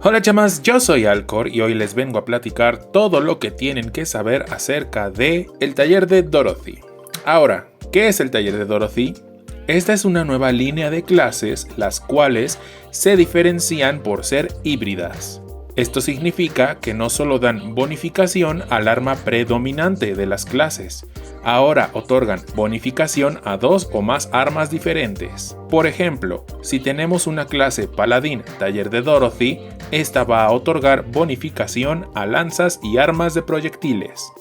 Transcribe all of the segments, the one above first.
Hola chamas, yo soy Alcor y hoy les vengo a platicar todo lo que tienen que saber acerca de el taller de Dorothy. Ahora, ¿qué es el taller de Dorothy? Esta es una nueva línea de clases, las cuales se diferencian por ser híbridas. Esto significa que no solo dan bonificación al arma predominante de las clases, ahora otorgan bonificación a 2 o más armas diferentes. Por ejemplo, si tenemos una clase Paladín Taller de Dorothy, esta va a otorgar bonificación a lanzas y armas de proyectiles.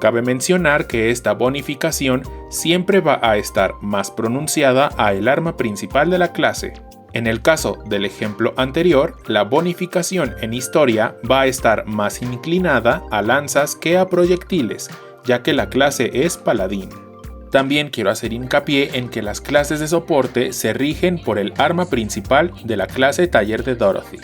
Cabe mencionar que esta bonificación siempre va a estar más pronunciada a el arma principal de la clase. En el caso del ejemplo anterior, la bonificación en historia va a estar más inclinada a lanzas que a proyectiles, ya que la clase es paladín. También quiero hacer hincapié en que las clases de soporte se rigen por el arma principal de la clase Taller de Dorothy.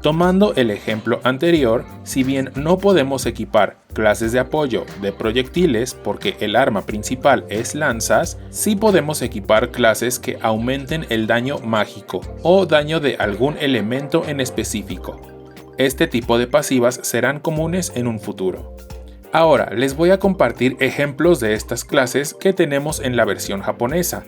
Tomando el ejemplo anterior, si bien no podemos equipar clases de apoyo de proyectiles porque el arma principal es lanzas, sí podemos equipar clases que aumenten el daño mágico o daño de algún elemento en específico. Este tipo de pasivas serán comunes en un futuro. Ahora les voy a compartir ejemplos de estas clases que tenemos en la versión japonesa.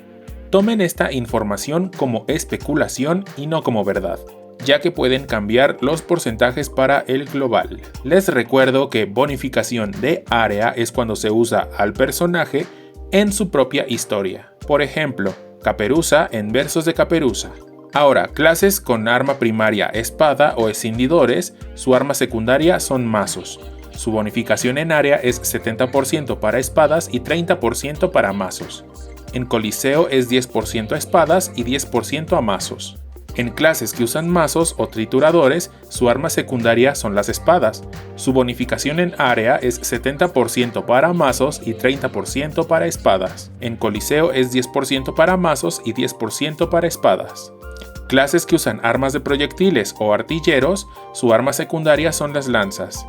Tomen esta información como especulación y no como verdad, ya que pueden cambiar los porcentajes para el global. Les recuerdo que bonificación de área es cuando se usa al personaje en su propia historia. Por ejemplo, Caperuza en Versos de Caperuza. Ahora, clases con arma primaria espada o escindidores, su arma secundaria son mazos. Su bonificación en área es 70% para espadas y 30% para mazos. En Coliseo es 10% a espadas y 10% a mazos. En clases que usan mazos o trituradores, su arma secundaria son las espadas. Su bonificación en área es 70% para mazos y 30% para espadas. En Coliseo es 10% para mazos y 10% para espadas. Clases que usan armas de proyectiles o artilleros, su arma secundaria son las lanzas.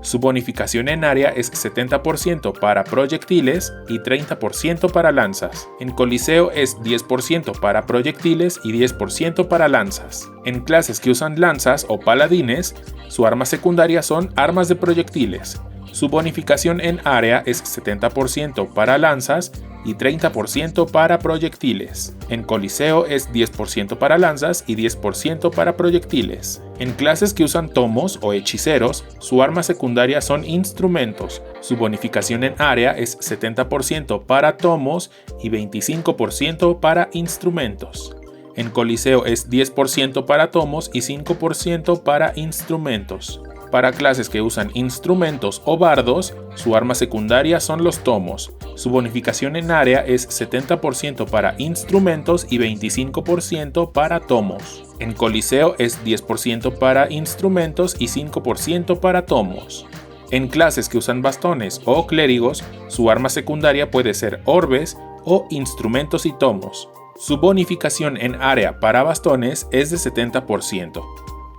Su bonificación en área es 70% para proyectiles y 30% para lanzas. En Coliseo es 10% para proyectiles y 10% para lanzas. En clases que usan lanzas o paladines, su arma secundaria son armas de proyectiles. Su bonificación en área es 70% para lanzas y 30% para proyectiles. En Coliseo es 10% para lanzas y 10% para proyectiles. En clases que usan tomos o hechiceros, su arma secundaria son instrumentos. Su bonificación en área es 70% para tomos y 25% para instrumentos. En Coliseo es 10% para tomos y 5% para instrumentos. Para clases que usan instrumentos o bardos, su arma secundaria son los tomos. Su bonificación en área es 70% para instrumentos y 25% para tomos. En Coliseo es 10% para instrumentos y 5% para tomos. En clases que usan bastones o clérigos, su arma secundaria puede ser orbes o instrumentos y tomos. Su bonificación en área para bastones es de 70%.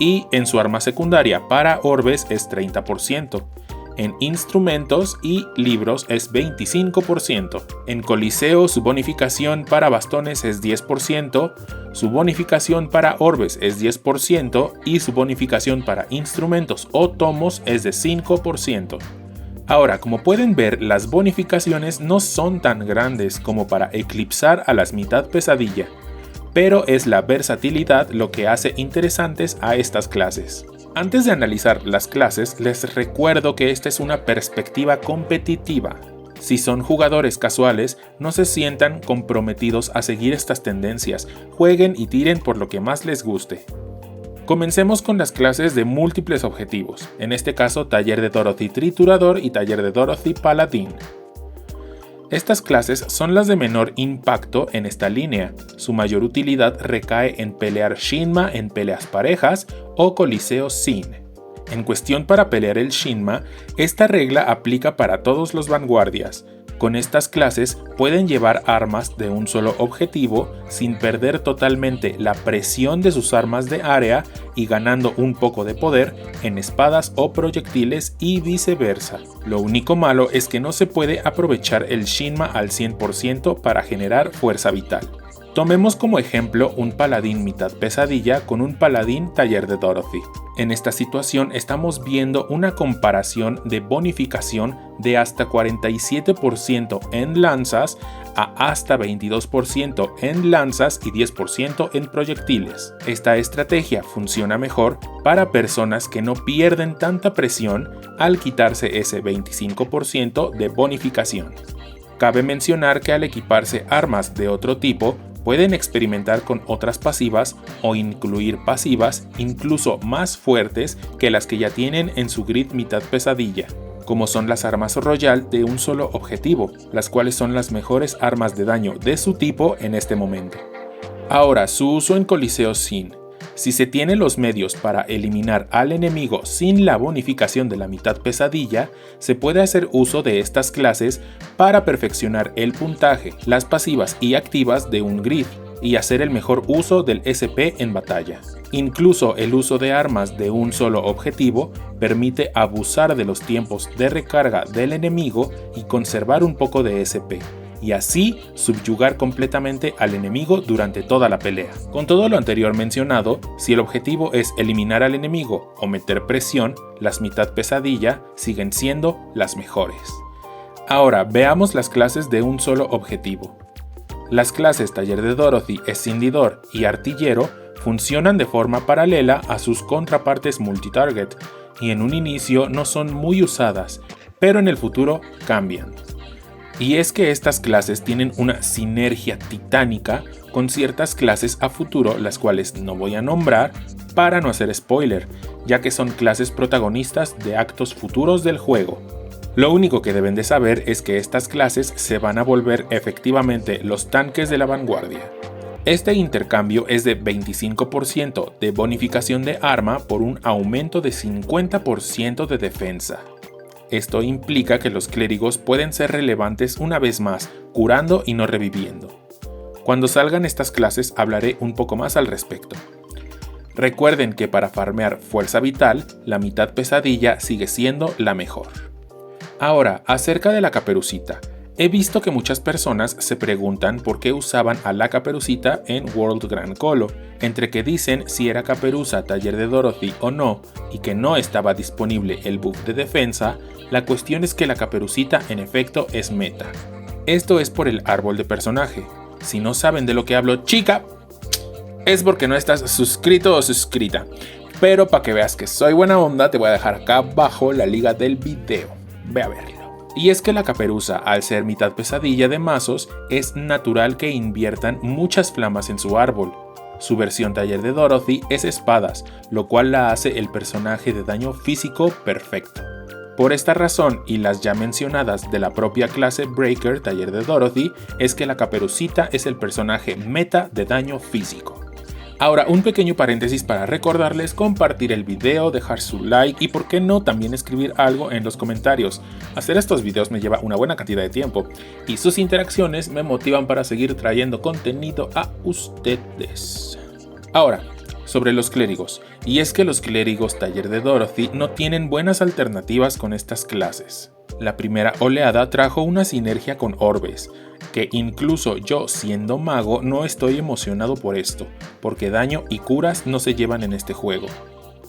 Y en su arma secundaria para orbes es 30%. En instrumentos y libros es 25%. En Coliseo su bonificación para bastones es 10%, su bonificación para orbes es 10% y su bonificación para instrumentos o tomos es de 5%. Ahora, como pueden ver, las bonificaciones no son tan grandes como para eclipsar a las mitad pesadilla, pero es la versatilidad lo que hace interesantes a estas clases. Antes de analizar las clases, les recuerdo que esta es una perspectiva competitiva. Si son jugadores casuales, no se sientan comprometidos a seguir estas tendencias, jueguen y tiren por lo que más les guste. Comencemos con las clases de múltiples objetivos, en este caso Taller de Dorothy Triturador y Taller de Dorothy Paladín. Estas clases son las de menor impacto en esta línea. Su mayor utilidad recae en pelear Shinma en peleas parejas o Coliseo sin. En cuestión para pelear el Shinma, esta regla aplica para todos los vanguardias. Con estas clases pueden llevar armas de un solo objetivo sin perder totalmente la presión de sus armas de área y ganando un poco de poder en espadas o proyectiles y viceversa. Lo único malo es que no se puede aprovechar el Shinma al 100% para generar fuerza vital. Tomemos como ejemplo un paladín mitad pesadilla con un paladín taller de Dorothy. En esta situación estamos viendo una comparación de bonificación de hasta 47% en lanzas a hasta 22% en lanzas y 10% en proyectiles. Esta estrategia funciona mejor para personas que no pierden tanta presión al quitarse ese 25% de bonificación. Cabe mencionar que al equiparse armas de otro tipo, pueden experimentar con otras pasivas o incluir pasivas incluso más fuertes que las que ya tienen en su grid mitad pesadilla, como son las armas Royal de un solo objetivo, las cuales son las mejores armas de daño de su tipo en este momento. Ahora, su uso en Coliseo Sin. Si se tiene los medios para eliminar al enemigo sin la bonificación de la mitad pesadilla, se puede hacer uso de estas clases para perfeccionar el puntaje, las pasivas y activas de un grid y hacer el mejor uso del SP en batalla. Incluso el uso de armas de un solo objetivo permite abusar de los tiempos de recarga del enemigo y conservar un poco de SP, y así subyugar completamente al enemigo durante toda la pelea. Con todo lo anterior mencionado, si el objetivo es eliminar al enemigo o meter presión, las mitad pesadilla siguen siendo las mejores. Ahora veamos las clases de un solo objetivo. Las clases Taller de Dorothy, Escindidor y Artillero funcionan de forma paralela a sus contrapartes multitarget y en un inicio no son muy usadas, pero en el futuro cambian. Y es que estas clases tienen una sinergia titánica con ciertas clases a futuro, las cuales no voy a nombrar para no hacer spoiler, ya que son clases protagonistas de actos futuros del juego. Lo único que deben de saber es que estas clases se van a volver efectivamente los tanques de la vanguardia. Este intercambio es de 25% de bonificación de arma por un aumento de 50% de defensa. Esto implica que los clérigos pueden ser relevantes una vez más, curando y no reviviendo. Cuando salgan estas clases hablaré un poco más al respecto. Recuerden que para farmear fuerza vital, la mitad pesadilla sigue siendo la mejor. Ahora, acerca de la Caperucita. He visto que muchas personas se preguntan por qué usaban a la Caperucita en World Grand Colo, entre que dicen si era Caperuza Taller de Dorothy o no, y que no estaba disponible el buff de defensa. La cuestión es que la Caperucita en efecto es meta. Esto es por el árbol de personaje. Si no saben de lo que hablo, chica, es porque no estás suscrito o suscrita. Pero para que veas que soy buena onda, te voy a dejar acá abajo la liga del video. Ve a verlo. Y es que la Caperuza, al ser mitad pesadilla de mazos, es natural que inviertan muchas flamas en su árbol. Su versión Taller de Dorothy es espadas, lo cual la hace el personaje de daño físico perfecto. Por esta razón y las ya mencionadas de la propia clase Breaker Taller de Dorothy, es que la Caperucita es el personaje meta de daño físico. Ahora, un pequeño paréntesis para recordarles compartir el video, dejar su like y por qué no también escribir algo en los comentarios. Hacer estos videos me lleva una buena cantidad de tiempo y sus interacciones me motivan para seguir trayendo contenido a ustedes. Ahora, sobre los clérigos. Y es que los clérigos Taller de Dorothy no tienen buenas alternativas con estas clases. La primera oleada trajo una sinergia con orbes, que incluso yo siendo mago no estoy emocionado por esto, porque daño y curas no se llevan en este juego.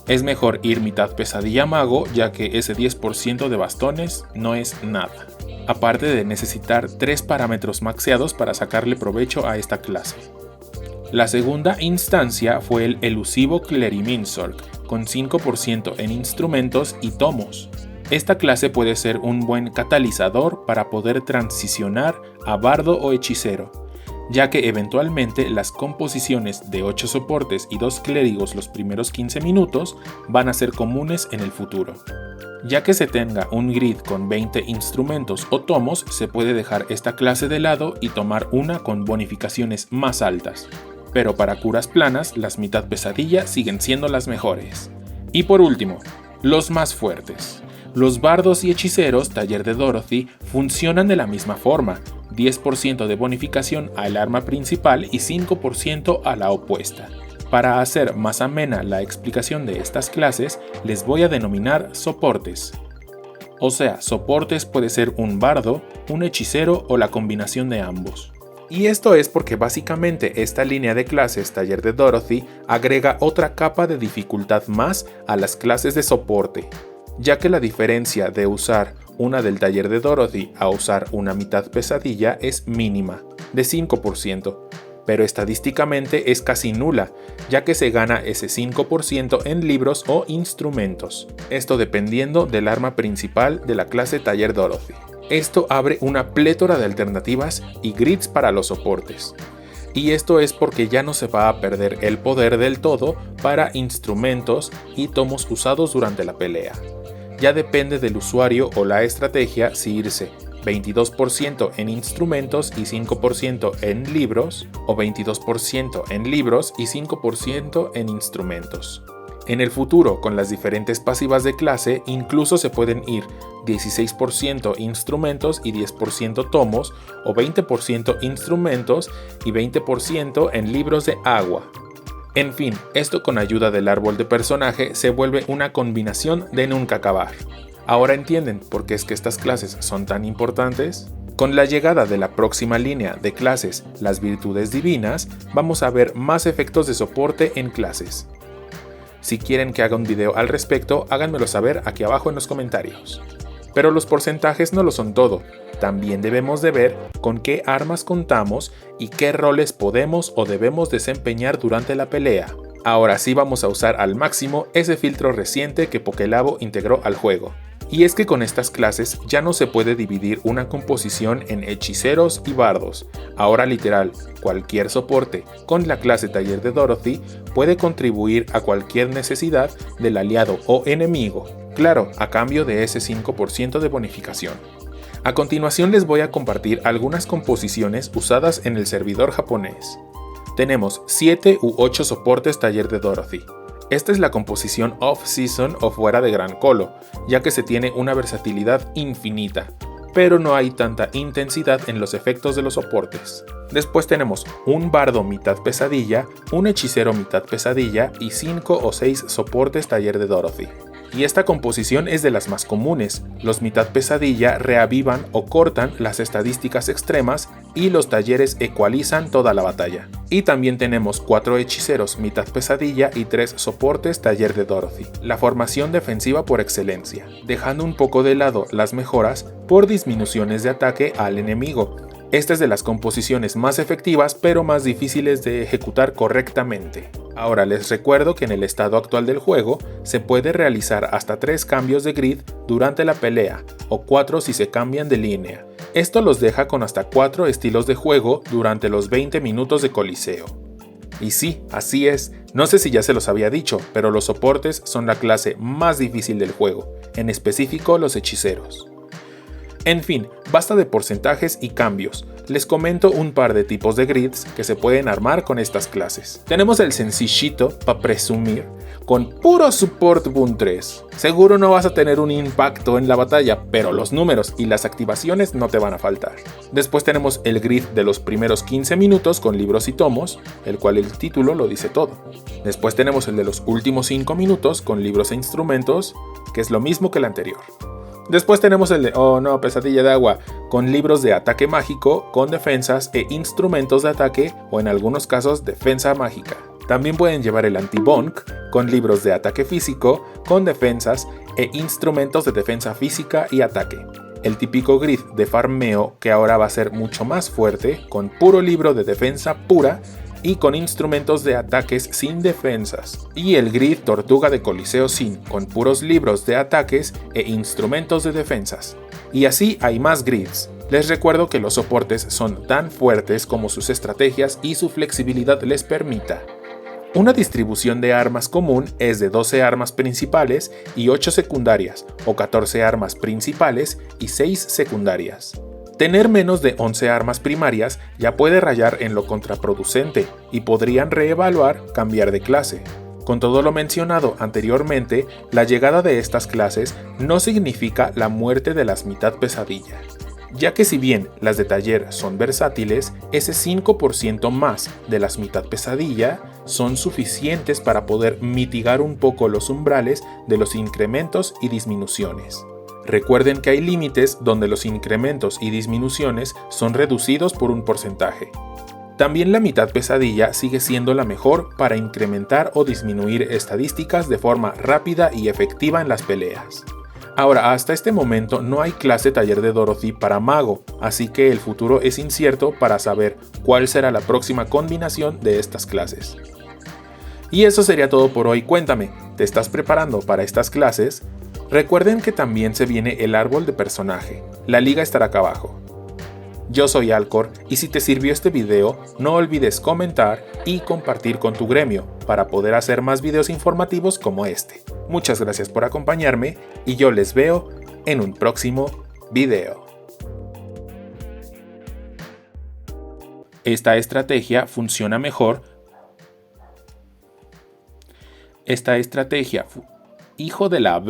Es mejor ir mitad pesadilla mago, ya que ese 10% de bastones no es nada, aparte de necesitar 3 parámetros maxeados para sacarle provecho a esta clase. La segunda instancia fue el elusivo Cleriminsorg, con 5% en instrumentos y tomos. Esta clase puede ser un buen catalizador para poder transicionar a bardo o hechicero, ya que eventualmente las composiciones de 8 soportes y 2 clérigos los primeros 15 minutos van a ser comunes en el futuro. Ya que se tenga un grid con 20 instrumentos o tomos, se puede dejar esta clase de lado y tomar una con bonificaciones más altas. Pero para curas planas, las mitad pesadilla siguen siendo las mejores. Y por último, los más fuertes. Los bardos y hechiceros Taller de Dorothy funcionan de la misma forma, 10% de bonificación al arma principal y 5% a la opuesta. Para hacer más amena la explicación de estas clases, les voy a denominar soportes. O sea, soportes puede ser un bardo, un hechicero o la combinación de ambos. Y esto es porque básicamente esta línea de clases Taller de Dorothy agrega otra capa de dificultad más a las clases de soporte, ya que la diferencia de usar una del Taller de Dorothy a usar una mitad pesadilla es mínima, de 5%, pero estadísticamente es casi nula, ya que se gana ese 5% en libros o instrumentos, esto dependiendo del arma principal de la clase Taller Dorothy. Esto abre una plétora de alternativas y grids para los soportes. Y esto es porque ya no se va a perder el poder del todo para instrumentos y tomos usados durante la pelea. Ya depende del usuario o la estrategia si irse 22% en instrumentos y 5% en libros, o 22% en libros y 5% en instrumentos. En el futuro, con las diferentes pasivas de clase, incluso se pueden ir 16% instrumentos y 10% tomos, o 20% instrumentos y 20% en libros de agua. En fin, esto con ayuda del árbol de personaje se vuelve una combinación de nunca acabar. ¿Ahora entienden por qué es que estas clases son tan importantes? Con la llegada de la próxima línea de clases, las virtudes divinas, vamos a ver más efectos de soporte en clases. Si quieren que haga un video al respecto, háganmelo saber aquí abajo en los comentarios. Pero los porcentajes no lo son todo, también debemos de ver con qué armas contamos y qué roles podemos o debemos desempeñar durante la pelea. Ahora sí vamos a usar al máximo ese filtro reciente que Pokélabo integró al juego. Y es que con estas clases ya no se puede dividir una composición en hechiceros y bardos. Ahora literal, cualquier soporte con la clase Taller de Dorothy puede contribuir a cualquier necesidad del aliado o enemigo, claro, a cambio de ese 5% de bonificación. A continuación les voy a compartir algunas composiciones usadas en el servidor japonés. Tenemos 7 u 8 soportes Taller de Dorothy. Esta es la composición off-season o fuera de Gran Colo, ya que se tiene una versatilidad infinita, pero no hay tanta intensidad en los efectos de los soportes. Después tenemos un bardo mitad pesadilla, un hechicero mitad pesadilla y 5 o 6 soportes Taller de Dorothy. Y esta composición es de las más comunes. Los mitad pesadilla reavivan o cortan las estadísticas extremas y los talleres ecualizan toda la batalla. Y también tenemos 4 hechiceros mitad pesadilla y 3 soportes Taller de Dorothy. La formación defensiva por excelencia, dejando un poco de lado las mejoras por disminuciones de ataque al enemigo. Esta es de las composiciones más efectivas pero más difíciles de ejecutar correctamente. Ahora les recuerdo que en el estado actual del juego se puede realizar hasta 3 cambios de grid durante la pelea, o 4 si se cambian de línea. Esto los deja con hasta 4 estilos de juego durante los 20 minutos de coliseo. Y sí, así es, no sé si ya se los había dicho, pero los soportes son la clase más difícil del juego, en específico los hechiceros. En fin, basta de porcentajes y cambios. Les comento un par de tipos de grids que se pueden armar con estas clases. Tenemos el sencillito, para presumir, con puro support boon 3. Seguro no vas a tener un impacto en la batalla, pero los números y las activaciones no te van a faltar. Después tenemos el grid de los primeros 15 minutos con libros y tomos, el cual el título lo dice todo. Después tenemos el de los últimos 5 minutos con libros e instrumentos, que es lo mismo que el anterior. Después tenemos el de, pesadilla de agua, con libros de ataque mágico, con defensas e instrumentos de ataque o en algunos casos defensa mágica. También pueden llevar el anti-bonk, con libros de ataque físico, con defensas e instrumentos de defensa física y ataque. El típico grid de farmeo que ahora va a ser mucho más fuerte, con puro libro de defensa pura y con instrumentos de ataques sin defensas. Y el grid Tortuga de Coliseo Sin, con puros libros de ataques e instrumentos de defensas. Y así hay más grids. Les recuerdo que los soportes son tan fuertes como sus estrategias y su flexibilidad les permita. Una distribución de armas común es de 12 armas principales y 8 secundarias, o 14 armas principales y 6 secundarias. Tener menos de 11 armas primarias ya puede rayar en lo contraproducente y podrían reevaluar cambiar de clase. Con todo lo mencionado anteriormente, la llegada de estas clases no significa la muerte de las mitad pesadilla, ya que si bien las de taller son versátiles, ese 5% más de las mitad pesadilla son suficientes para poder mitigar un poco los umbrales de los incrementos y disminuciones. Recuerden que hay límites donde los incrementos y disminuciones son reducidos por un porcentaje. También la mitad pesadilla sigue siendo la mejor para incrementar o disminuir estadísticas de forma rápida y efectiva en las peleas. Ahora, hasta este momento no hay clase taller de Dorothy para mago, así que el futuro es incierto para saber cuál será la próxima combinación de estas clases. Y eso sería todo por hoy. Cuéntame, ¿te estás preparando para estas clases? Recuerden que también se viene el árbol de personaje. La liga estará acá abajo. Yo soy Alcor y si te sirvió este video, no olvides comentar y compartir con tu gremio para poder hacer más videos informativos como este. Muchas gracias por acompañarme y yo les veo en un próximo video. Esta estrategia funciona mejor. Hijo de la...